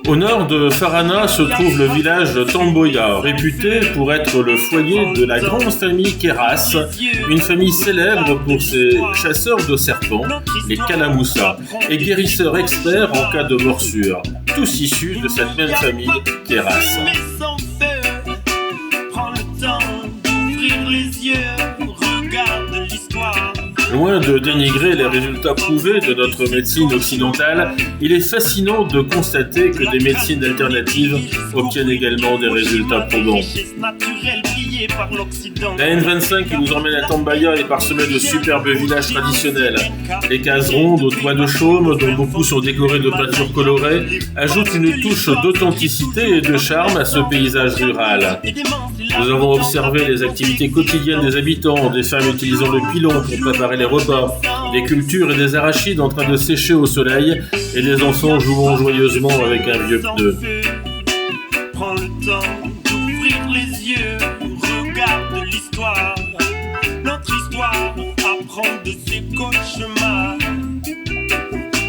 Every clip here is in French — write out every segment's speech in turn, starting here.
Au nord de Farana se trouve le village de Tamboya, réputé pour être le foyer de la grande famille Keras, une famille célèbre pour ses chasseurs de serpents, les Kalamoussa, et guérisseurs experts en cas de morsure, tous issus de cette même famille Keras. Loin de dénigrer les résultats prouvés de notre médecine occidentale, il est fascinant de constater que des médecines alternatives obtiennent également des résultats probants. La N25 qui nous emmène à Tambaya est parsemée de superbes villages traditionnels. Les cases rondes aux toits de chaume, dont beaucoup sont décorés de peintures colorées, ajoutent une touche d'authenticité et de charme à ce paysage rural. Nous avons observé les activités quotidiennes des habitants, des femmes utilisant le pilon pour préparer les repas, des cultures et des arachides en train de sécher au soleil et des enfants jouant joyeusement avec un vieux pneu. Prends le temps d'ouvrir les yeux, regarde l'histoire, notre histoire, apprend de ses cauchemars.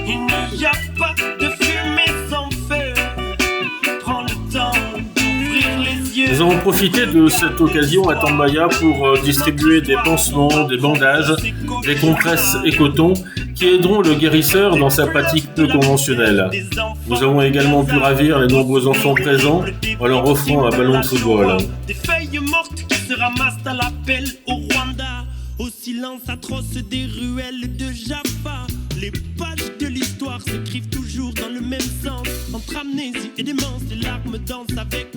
Il n'y a pas de fumée sans feu, prends le temps d'ouvrir les yeux. Nous avons profité de cette occasion à Tambaya pour distribuer des pansements, des bandages, des compresses et coton qui aideront le guérisseur dans sa pratique peu conventionnelle. Nous avons également pu ravir les nombreux enfants présents en leur offrant un ballon de football. Des feuilles mortes qui se ramassent à l'appel au Rwanda, au silence atroce des ruelles de Jaffa. Les pages de l'histoire s'écrivent toujours dans le même sens, entre amnésie et démence, les larmes dansent avec